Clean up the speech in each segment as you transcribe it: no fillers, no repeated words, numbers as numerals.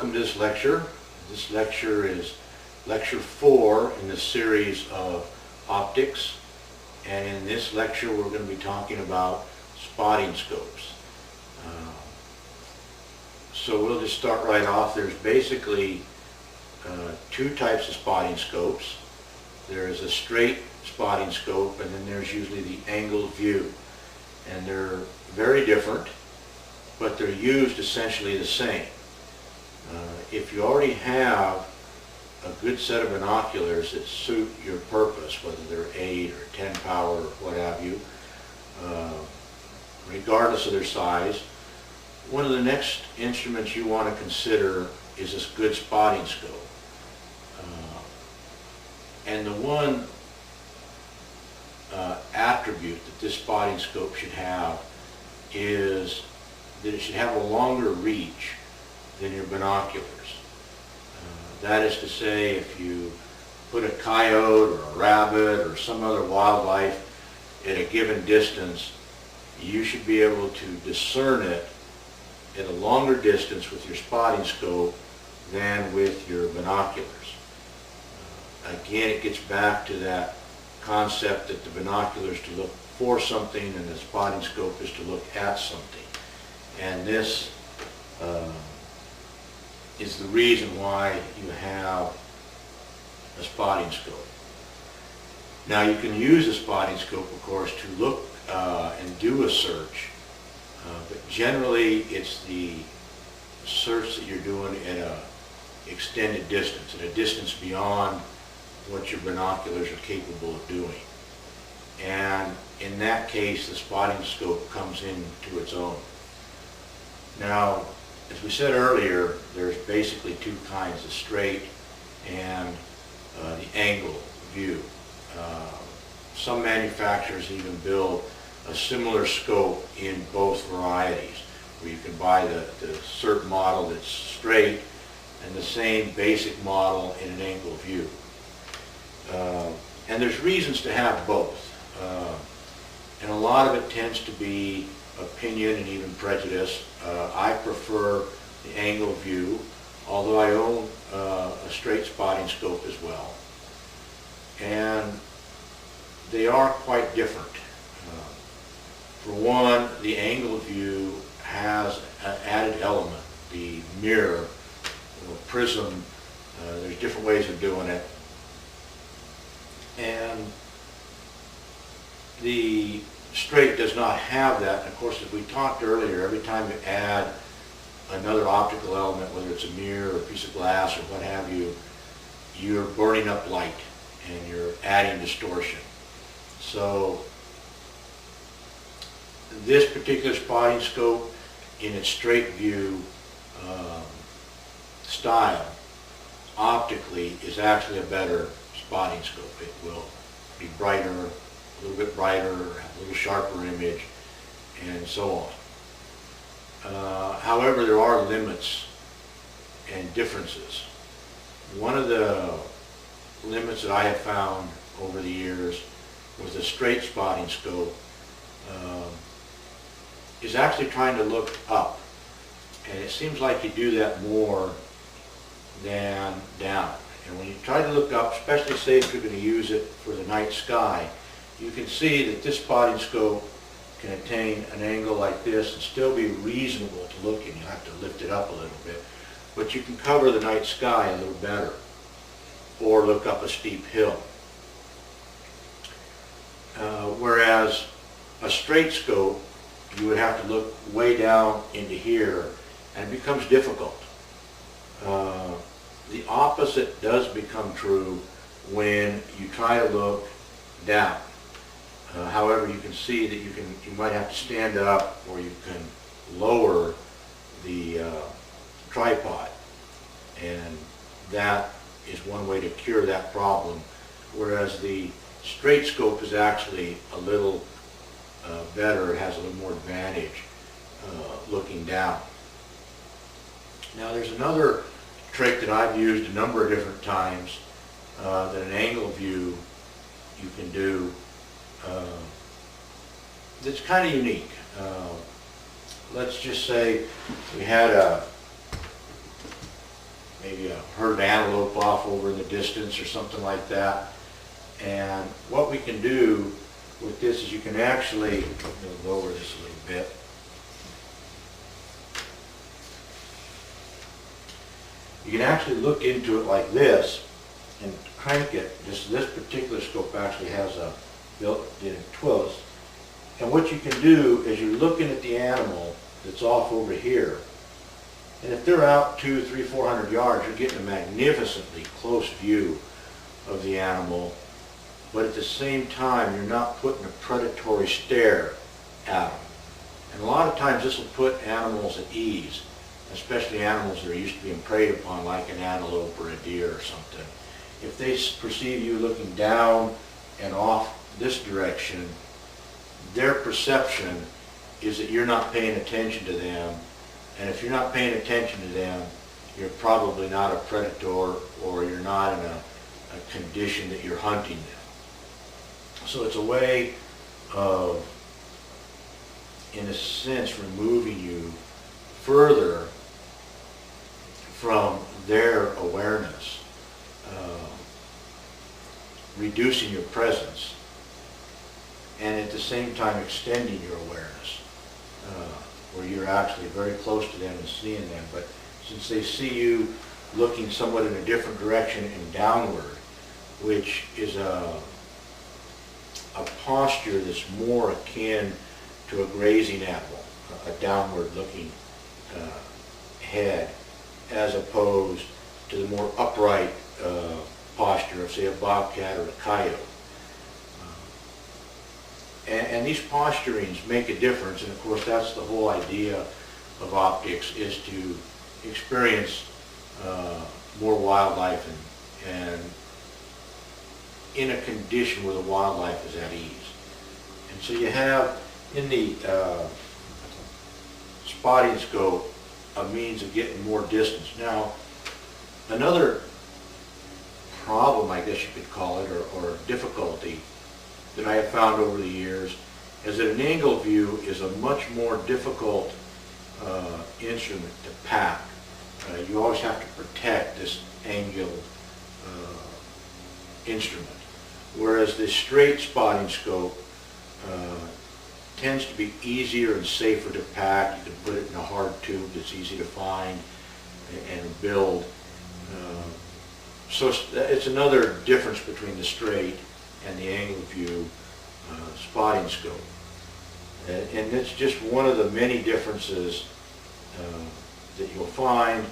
welcome to this lecture. This lecture is lecture 4 in the series of optics, and in this lecture we're going to be talking about spotting scopes. So we'll just start right off. There's basically two types of spotting scopes. There's a straight spotting scope, and then there's usually the angled view, and they're very different, but they're used essentially the same. If you already have a good set of binoculars that suit your purpose, whether they're 8 or 10 power or what have you, regardless of their size, one of the next instruments you want to consider is this good spotting scope. And the one attribute that this spotting scope should have is that it should have a longer reach than your binoculars. That is to say, if you put a coyote or a rabbit or some other wildlife at a given distance, you should be able to discern it at a longer distance with your spotting scope than with your binoculars. Again, it gets back to that concept that the binoculars to look for something and the spotting scope is to look at something. And this is the reason why you have a spotting scope. Now you can use a spotting scope, of course, to look and do a search, but generally it's the search that you're doing at a extended distance, at a distance beyond what your binoculars are capable of doing. And in that case, the spotting scope comes into its own. Now, as we said earlier, there's basically two kinds, the straight and the angle view. Some manufacturers even build a similar scope in both varieties, where you can buy the certain model that's straight and the same basic model in an angle view. And there's reasons to have both. And a lot of it tends to be opinion and even prejudice. I prefer the angle view, although I own a straight spotting scope as well. And they are quite different. For one, the angle view has an added element, the mirror, or prism. There's different ways of doing it. And the straight does not have that. And of course, as we talked earlier, every time you add another optical element, whether it's a mirror or a piece of glass or what have you, you're burning up light and you're adding distortion. So this particular spotting scope in its straight view style optically is actually a better spotting scope. It will be brighter, a little bit brighter, have a little sharper image, and so on. However, there are limits and differences. One of the limits that I have found over the years with a straight spotting scope is actually trying to look up. And it seems like you do that more than down. And when you try to look up, especially say if you're going to use it for the night sky, you can see that this spotting scope can attain an angle like this and still be reasonable to look in. You have to lift it up a little bit. But you can cover the night sky a little better, or look up a steep hill. Whereas a straight scope, you would have to look way down into here, and it becomes difficult. The opposite does become true when you try to look down. However, you can see that you might have to stand up, or you can lower the tripod, and that is one way to cure that problem. Whereas the straight scope is actually a little better. It has a little more advantage looking down. Now, there's another trick that I've used a number of different times that an angle view you can do that's kind of unique. Let's just say we had maybe a herd of antelope off over in the distance or something like that. And what we can do with this is you can actually, I'm going to lower this a little bit. You can actually look into it like this and crank it. This particular scope actually has a built-in twist. And what you can do is you're looking at the animal that's off over here. And if they're out 200, 300, 400 yards, you're getting a magnificently close view of the animal. But at the same time, you're not putting a predatory stare at them. And a lot of times this will put animals at ease, especially animals that are used to being preyed upon, like an antelope or a deer or something. If they perceive you looking down and off this direction, their perception is that you're not paying attention to them. And if you're not paying attention to them, you're probably not a predator, or you're not in a condition that you're hunting them. So it's a way of, in a sense, removing you further from their awareness, reducing your presence, and at the same time extending your awareness, where you're actually very close to them and seeing them. But since they see you looking somewhat in a different direction and downward, which is a posture that's more akin to a grazing animal, a downward looking head, as opposed to the more upright posture of, say, a bobcat or a coyote. And these posturings make a difference, and of course that's the whole idea of optics, is to experience more wildlife and in a condition where the wildlife is at ease. And so you have in the spotting scope a means of getting more distance. Now, another problem, I guess you could call it, or difficulty that I have found over the years, is that an angle view is a much more difficult instrument to pack. You always have to protect this angle instrument, whereas this straight spotting scope tends to be easier and safer to pack. You can put it in a hard tube that's easy to find and build. So it's another difference between the straight and the angle view spotting scope. And it's just one of the many differences that you'll find.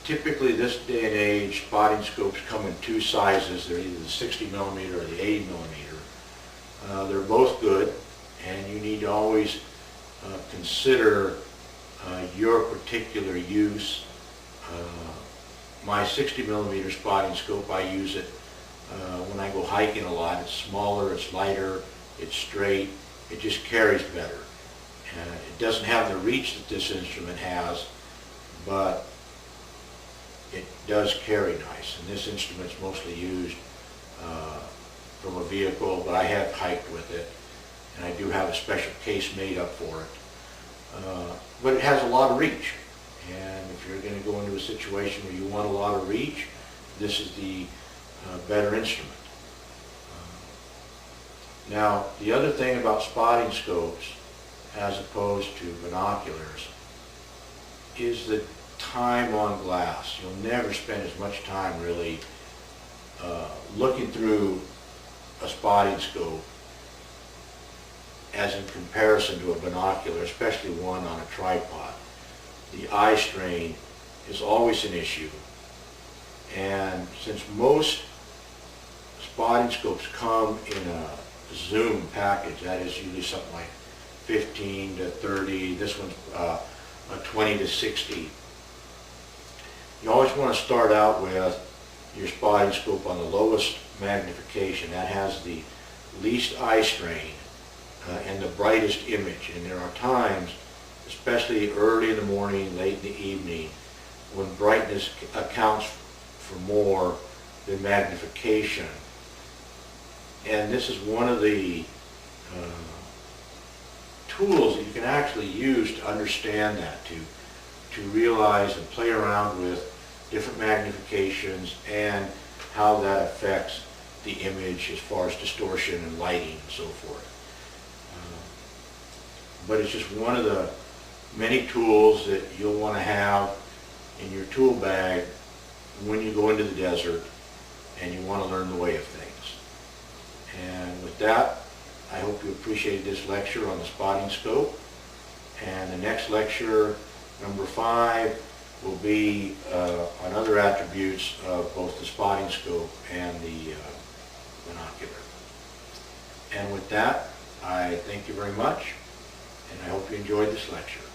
Typically this day and age, spotting scopes come in two sizes. They're either the 60 millimeter or the 80 millimeter. They're both good, and you need to always consider your particular use. My 60 millimeter spotting scope, I use it when I go hiking a lot. It's smaller, it's lighter, it's straight, it just carries better. It doesn't have the reach that this instrument has, but it does carry nice. And this instrument's mostly used from a vehicle, but I have hiked with it, and I do have a special case made up for it. But it has a lot of reach, and if you're going to go into a situation where you want a lot of reach, this is the better instrument. Now, the other thing about spotting scopes, as opposed to binoculars, is the time on glass. You'll never spend as much time really looking through a spotting scope as in comparison to a binocular, especially one on a tripod. The eye strain is always an issue, and since most spotting scopes come in a zoom package, that is usually something like 15 to 30, this one's a 20 to 60. You always want to start out with your spotting scope on the lowest magnification. That has the least eye strain and the brightest image. And there are times, especially early in the morning, late in the evening, when brightness accounts for more than magnification. And this is one of the tools that you can actually use to understand that, to realize and play around with different magnifications, and how that affects the image as far as distortion and lighting and so forth. But it's just one of the many tools that you'll want to have in your tool bag when you go into the desert and you want to learn the way of things. And with that, I hope you appreciated this lecture on the spotting scope. And the next lecture, number 5, will be on other attributes of both the spotting scope and the binocular. And with that, I thank you very much, and I hope you enjoyed this lecture.